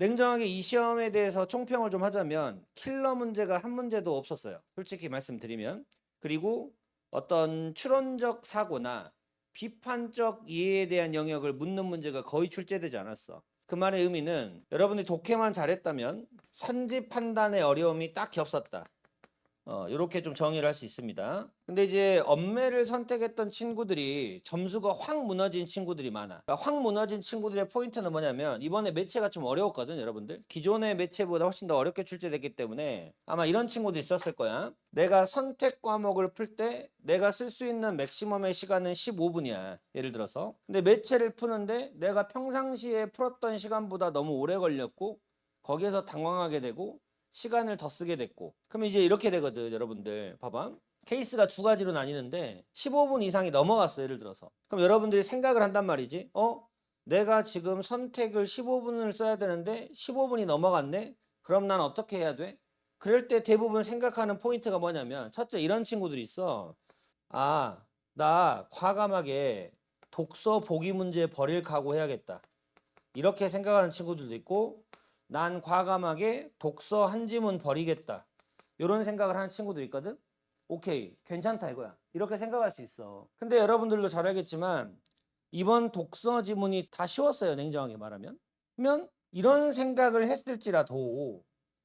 냉정하게 이 시험에 대해서 총평을 좀 하자면 킬러 문제가 한 문제도 없었어요. 솔직히 말씀드리면. 그리고 어떤 추론적 사고나 비판적 이해에 대한 영역을 묻는 문제가 거의 출제되지 않았어. 그 말의 의미는 여러분이 독해만 잘했다면 선지 판단의 어려움이 딱히 없었다. 이렇게 좀 정의를 할 수 있습니다. 근데 이제 엄매를 선택했던 친구들이 점수가 확 무너진 친구들이 많아. 그러니까 확 무너진 친구들의 포인트는 뭐냐면 이번에 매체가 좀 어려웠거든, 여러분들. 기존의 매체보다 훨씬 더 어렵게 출제됐기 때문에 아마 이런 친구도 있었을 거야. 내가 선택 과목을 풀 때 내가 쓸 수 있는 맥시멈의 시간은 15분이야. 예를 들어서. 근데 매체를 푸는데 내가 평상시에 풀었던 시간보다 너무 오래 걸렸고 거기에서 당황하게 되고 시간을 더 쓰게 됐고 그럼 이제 이렇게 되거든. 여러분들 봐봐, 케이스가 두 가지로 나뉘는데 15분 이상이 넘어갔어, 예를 들어서. 그럼 여러분들이 생각을 한단 말이지. 내가 지금 선택을 15분을 써야 되는데 15분이 넘어갔네. 그럼 난 어떻게 해야 돼? 그럴 때 대부분 생각하는 포인트가 뭐냐면, 첫째, 이런 친구들이 있어. 나 과감하게 독서 보기 문제 버릴 각오 해야겠다, 이렇게 생각하는 친구들도 있고, 난 과감하게 독서 한 지문 버리겠다, 이런 생각을 하는 친구도 있거든. 오케이, 괜찮다 이거야. 이렇게 생각할 수 있어. 근데 여러분들도 잘 알겠지만 이번 독서 지문이 다 쉬웠어요, 냉정하게 말하면. 그러면 이런 생각을 했을지라도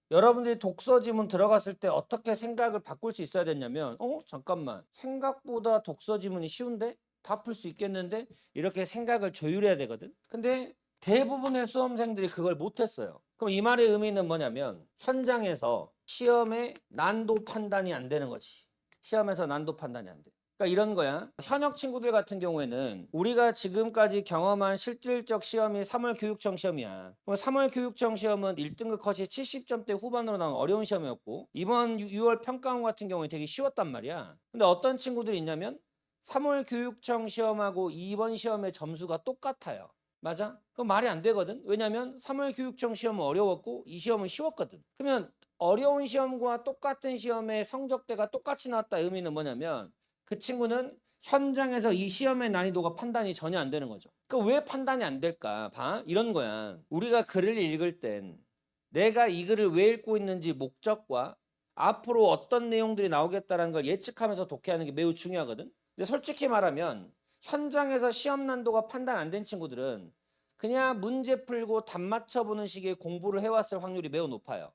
여러분들이 독서 지문 들어갔을 때 어떻게 생각을 바꿀 수 있어야 됐냐면, 잠깐만, 생각보다 독서 지문이 쉬운데? 다 풀 수 있겠는데? 이렇게 생각을 조율해야 되거든. 근데 대부분의 수험생들이 그걸 못했어요. 그럼 이 말의 의미는 뭐냐면 현장에서 시험의 난도 판단이 안 되는 거지. 시험에서 난도 판단이 안 돼. 그러니까 이런 거야. 현역 친구들 같은 경우에는 우리가 지금까지 경험한 실질적 시험이 3월 교육청 시험이야. 3월 교육청 시험은 1등급 컷이 70점대 후반으로 나온 어려운 시험이었고, 이번 6월 평가원 같은 경우에 되게 쉬웠단 말이야. 근데 어떤 친구들이 있냐면 3월 교육청 시험하고 이번 시험의 점수가 똑같아요. 맞아? 그건 말이 안 되거든. 왜냐면 3월 교육청 시험은 어려웠고 이 시험은 쉬웠거든. 그러면 어려운 시험과 똑같은 시험의 성적대가 똑같이 나왔다 의미는 뭐냐면 그 친구는 현장에서 이 시험의 난이도가 판단이 전혀 안 되는 거죠. 그러니까 왜 판단이 안 될까? 봐. 이런 거야. 우리가 글을 읽을 땐 내가 이 글을 왜 읽고 있는지 목적과 앞으로 어떤 내용들이 나오겠다는 걸 예측하면서 독해하는 게 매우 중요하거든. 근데 솔직히 말하면 현장에서 시험 난도가 판단 안 된 친구들은 그냥 문제 풀고 답 맞춰보는 식의 공부를 해왔을 확률이 매우 높아요.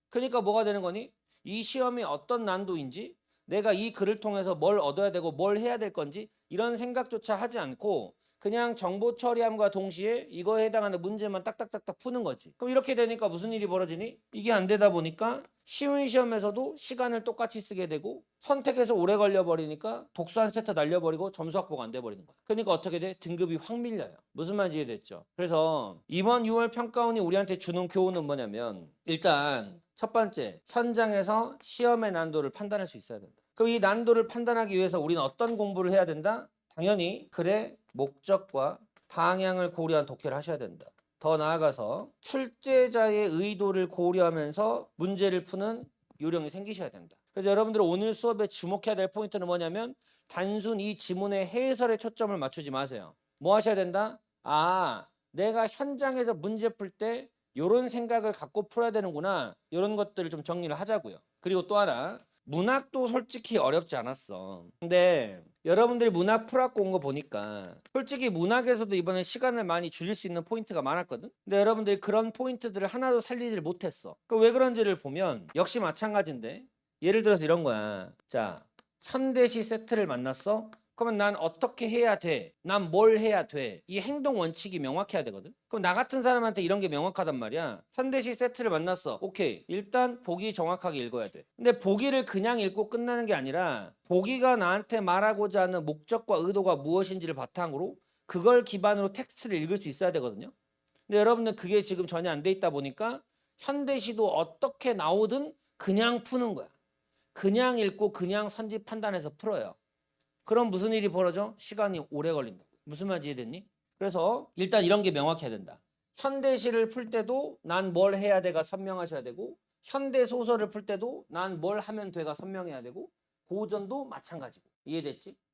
그러니까 뭐가 되는 거니? 이 시험이 어떤 난도인지, 내가 이 글을 통해서 뭘 얻어야 되고 뭘 해야 될 건지 이런 생각조차 하지 않고 그냥 정보 처리함과 동시에 이거에 해당하는 문제만 딱딱딱딱 푸는 거지. 그럼 이렇게 되니까 무슨 일이 벌어지니? 이게 안 되다 보니까 쉬운 시험에서도 시간을 똑같이 쓰게 되고 선택해서 오래 걸려버리니까 독서 한 세트 날려버리고 점수 확보가 안 돼버리는 거야. 그러니까 어떻게 돼? 등급이 확 밀려요. 무슨 말인지 이해됐죠? 그래서 이번 6월 평가원이 우리한테 주는 교훈은 뭐냐면, 일단 첫 번째, 현장에서 시험의 난도를 판단할 수 있어야 된다. 그럼 이 난도를 판단하기 위해서 우리는 어떤 공부를 해야 된다? 당연히 글의 목적과 방향을 고려한 독해를 하셔야 된다. 더 나아가서 출제자의 의도를 고려하면서 문제를 푸는 요령이 생기셔야 된다. 그래서 여러분들 오늘 수업에 주목해야 될 포인트는 뭐냐면 단순 이 지문의 해설에 초점을 맞추지 마세요. 뭐 하셔야 된다? 내가 현장에서 문제 풀 때 이런 생각을 갖고 풀어야 되는구나. 이런 것들을 좀 정리를 하자고요. 그리고 또 하나, 문학도 솔직히 어렵지 않았어. 근데 여러분들이 문학 풀학고 온 거 보니까 솔직히 문학에서도 이번에 시간을 많이 줄일 수 있는 포인트가 많았거든. 근데 여러분들이 그런 포인트들을 하나도 살리질 못했어. 그 왜 그런지를 보면 역시 마찬가지인데, 예를 들어서 이런 거야. 자, 현대시 세트를 만났어? 그러면 난 어떻게 해야 돼? 난 뭘 해야 돼? 이 행동 원칙이 명확해야 되거든. 그럼 나 같은 사람한테 이런 게 명확하단 말이야. 현대시 세트를 만났어. 오케이. 일단 보기 정확하게 읽어야 돼. 근데 보기를 그냥 읽고 끝나는 게 아니라 보기가 나한테 말하고자 하는 목적과 의도가 무엇인지를 바탕으로 그걸 기반으로 텍스트를 읽을 수 있어야 되거든요. 근데 여러분들 그게 지금 전혀 안 돼 있다 보니까 현대시도 어떻게 나오든 그냥 푸는 거야. 그냥 읽고 그냥 선지 판단해서 풀어요. 그럼 무슨 일이 벌어져? 시간이 오래 걸린다. 무슨 말인지 이해됐니? 그래서 일단 이런 게 명확해야 된다. 현대시를 풀 때도 난 뭘 해야 돼가 선명하셔야 되고, 현대 소설을 풀 때도 난 뭘 하면 돼가 선명해야 되고, 고전도 마찬가지고. 이해됐지?